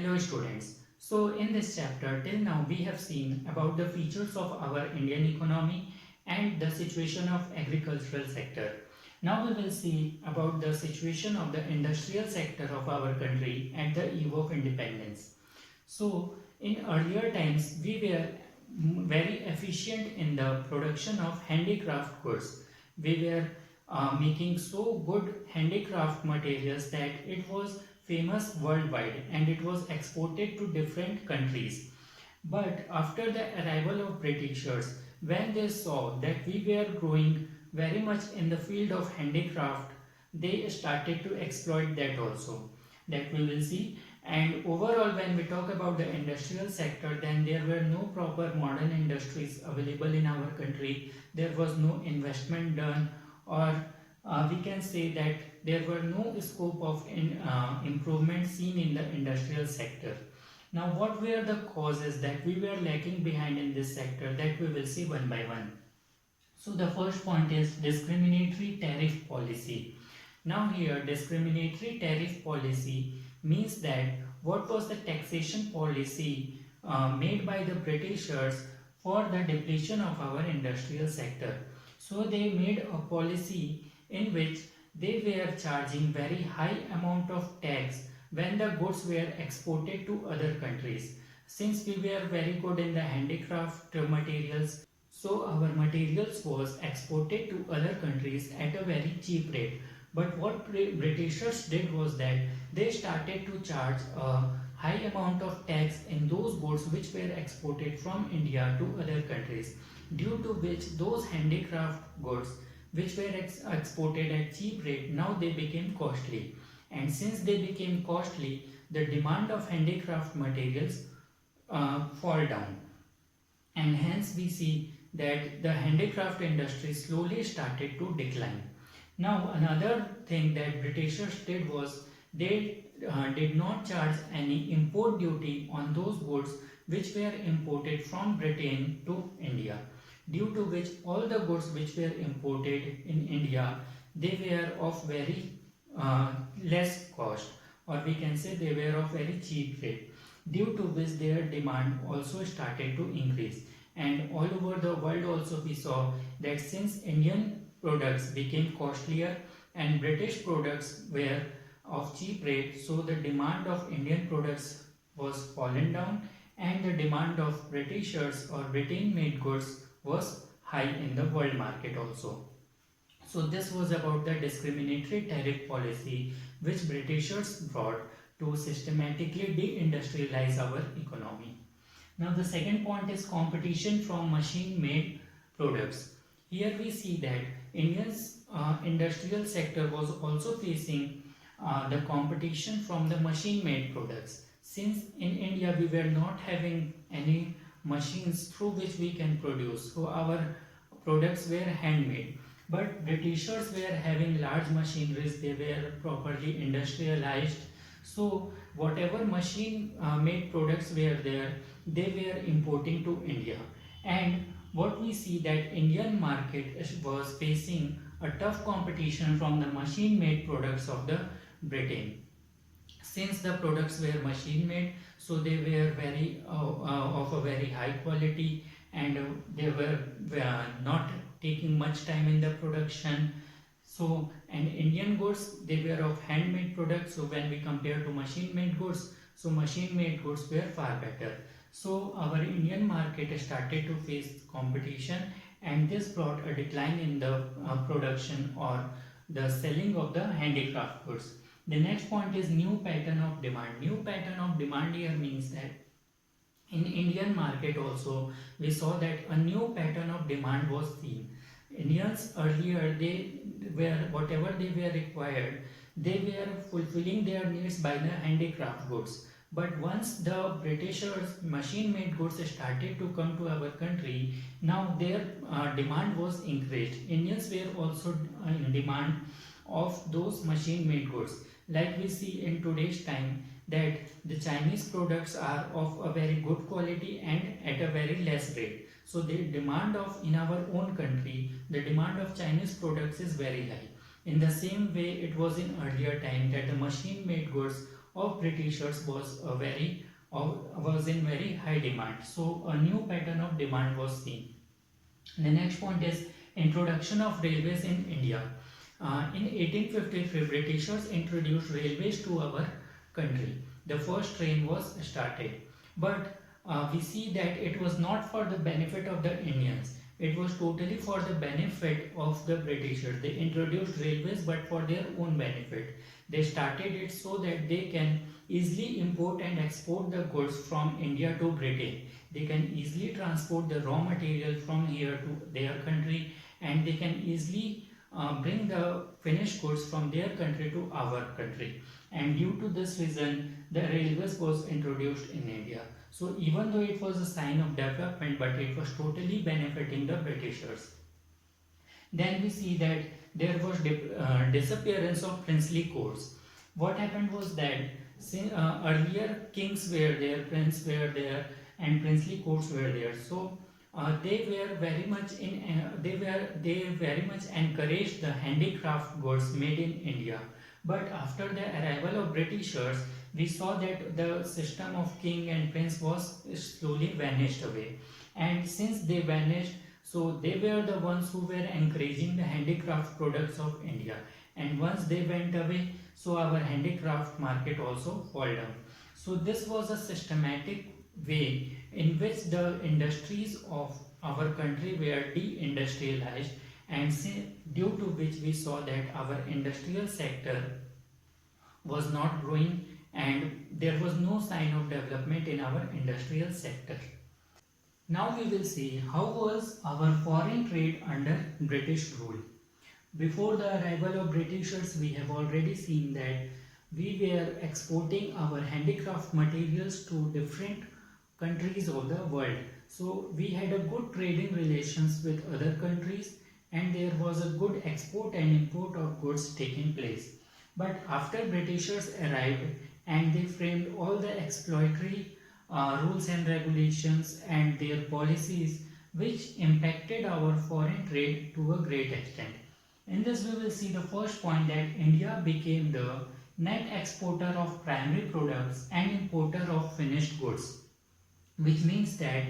Hello students. So in this chapter till now we have seen about the features of our Indian economy and the situation of agricultural sector. Now we will see about the situation of the industrial sector of our country at the eve of independence. So in earlier times we were very efficient in the production of handicraft goods. We were making so good handicraft materials that it was famous worldwide and it was exported to different countries. But after the arrival of Britishers, when they saw that we were growing very much in the field of handicraft, they started to exploit that also. That we will see. And overall, when we talk about the industrial sector, then there were no proper modern industries available in our country. There was no investment done, or we can say that there were no scope of improvement seen in the industrial sector. Now, what were the causes that we were lacking behind in this sector, that we will see one by one. So the first point is discriminatory tariff policy. Now here discriminatory tariff policy means that what was the taxation policy made by the Britishers for the depletion of our industrial sector. So they made a policy in which they were charging very high amount of tax when the goods were exported to other countries. Since we were very good in the handicraft materials, so our materials was exported to other countries at a very cheap rate. But what Britishers did was that they started to charge a high amount of tax in those goods which were exported from India to other countries, due to which those handicraft goods which were exported at cheap rate, now they became costly. And since they became costly, the demand of handicraft materials fall down. And hence we see that the handicraft industry slowly started to decline. Now another thing that Britishers did was they did not charge any import duty on those goods which were imported from Britain to India, due to which all the goods which were imported in India, they were of very less cost, or we can say they were of very cheap rate, due to which their demand also started to increase. And all over the world also we saw that since Indian products became costlier and British products were of cheap rate, so the demand of Indian products was fallen down and the demand of Britishers or Britain made goods was high in the world market also. So this was about the discriminatory tariff policy which Britishers brought to systematically de-industrialize our economy. Now the second point is competition from machine-made products. Here we see that India's industrial sector was also facing the competition from the machine-made products. Since in India we were not having any machines through which we can produce, so our products were handmade. But Britishers were having large machineries, they were properly industrialized. So whatever machine made products were there, they were importing to India. And what we see that Indian market was facing a tough competition from the machine made products of the Britain. Since the products were machine made, so they were very of a very high quality, and they were not taking much time in the production. So, and Indian goods, they were of handmade products. So when we compare to machine made goods, so machine made goods were far better. So our Indian market started to face competition, and this brought a decline in the production or the selling of the handicraft goods. The next point is new pattern of demand. New pattern of demand here means that in Indian market also we saw that a new pattern of demand was seen. Indians earlier, they were whatever they were required, they were fulfilling their needs by the handicraft goods. But once the Britishers machine made goods started to come to our country, now their demand was increased. Indians were also in demand of those machine made goods. Like we see in today's time that the Chinese products are of a very good quality and at a very less rate. So the demand of in our own country, the demand of Chinese products is very high. In the same way, it was in earlier time that the machine made goods of Britishers was in very high demand. So a new pattern of demand was seen. The next point is introduction of railways in India. In 1853, Britishers introduced railways to our country. The first train was started, but we see that it was not for the benefit of the Indians. It was totally for the benefit of the Britishers. They introduced railways, but for their own benefit. They started it so that they can easily import and export the goods from India to Britain. They can easily transport the raw material from here to their country, and they can easily bring the finished goods from their country to our country. And due to this reason, the railways was introduced in India. So even though it was a sign of development, but it was totally benefiting the Britishers. Then we see that there was disappearance of princely courts. What happened was that earlier kings were there, princes were there, and princely courts were there. So they were very much they very much encouraged the handicraft goods made in India. But after the arrival of Britishers, we saw that the system of king and prince was slowly vanished away. And since they vanished, so they were the ones who were encouraging the handicraft products of India. And once they went away, so our handicraft market also fell down. So this was a systematic way in which the industries of our country were deindustrialized, and due to which we saw that our industrial sector was not growing and there was no sign of development in our industrial sector. Now we will see how was our foreign trade under British rule. Before the arrival of Britishers, we have already seen that we were exporting our handicraft materials to different countries of the world. So we had a good trading relations with other countries, and there was a good export and import of goods taking place. But after Britishers arrived and they framed all the exploitatory rules and regulations and their policies, which impacted our foreign trade to a great extent. In this we will see the first point, that India became the net exporter of primary products and importer of finished goods, which means that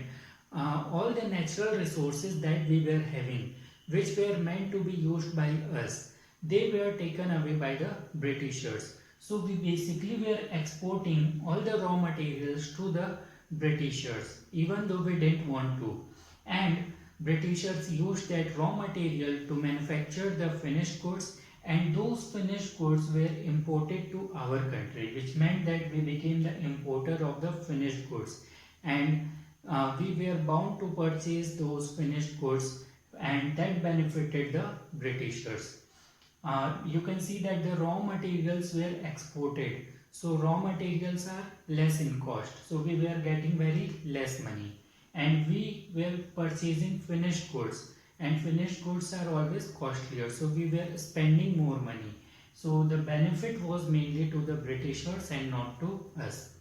all the natural resources that we were having, which were meant to be used by us, they were taken away by the Britishers. So we basically were exporting all the raw materials to the Britishers, even though we didn't want to. And Britishers used that raw material to manufacture the finished goods, and those finished goods were imported to our country, which meant that we became the importer of the finished goods. And we were bound to purchase those finished goods, and that benefited the Britishers. You can see that the raw materials were exported. So raw materials are less in cost. So we were getting very less money. And we were purchasing finished goods. And finished goods are always costlier. So we were spending more money. So the benefit was mainly to the Britishers and not to us.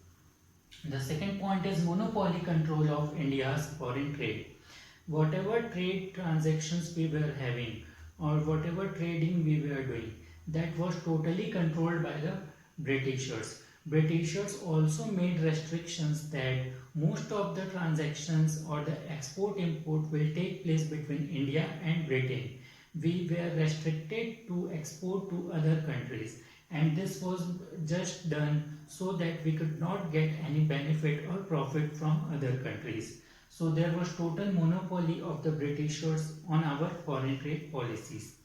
The second point is monopoly control of India's foreign trade. Whatever trade transactions we were having, or whatever trading we were doing, that was totally controlled by the Britishers. Britishers also made restrictions that most of the transactions or the export-import will take place between India and Britain. We were restricted to export to other countries, and this was just done so that we could not get any benefit or profit from other countries. So there was total monopoly of the Britishers on our foreign trade policies.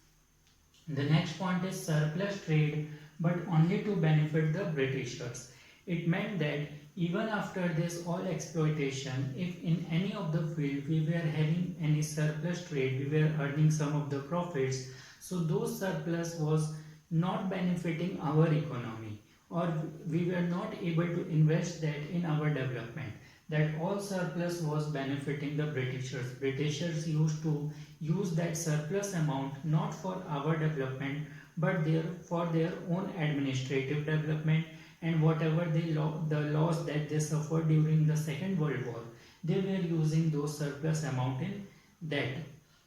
The next point is surplus trade, but only to benefit the Britishers. It meant that even after this all exploitation, if in any of the field we were having any surplus trade, we were earning some of the profits, so those surplus was not benefiting our economy, or we were not able to invest that in our development. That all surplus was benefiting the Britishers. Britishers used to use that surplus amount not for our development, but for their own administrative development, and whatever the loss that they suffered during the Second World War, they were using those surplus amount in that.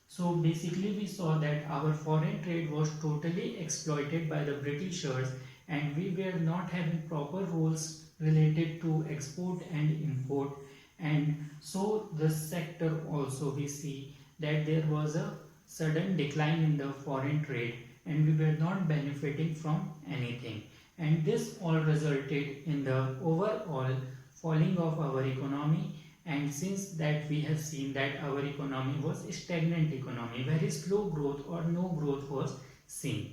So basically we saw that our foreign trade was totally exploited by the Britishers, and we were not having proper rules related to export and import, and so this sector also we see that there was a sudden decline in the foreign trade and we were not benefiting from anything, and this all resulted in the overall falling of our economy. And since that we have seen that our economy was a stagnant economy, very slow growth or no growth was seen.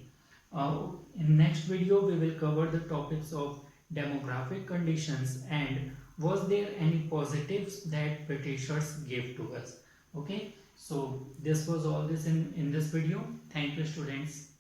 In next video we will cover the topics of demographic conditions and was there any positives that Britishers gave to us. Okay, so this was all this in this video. Thank you students.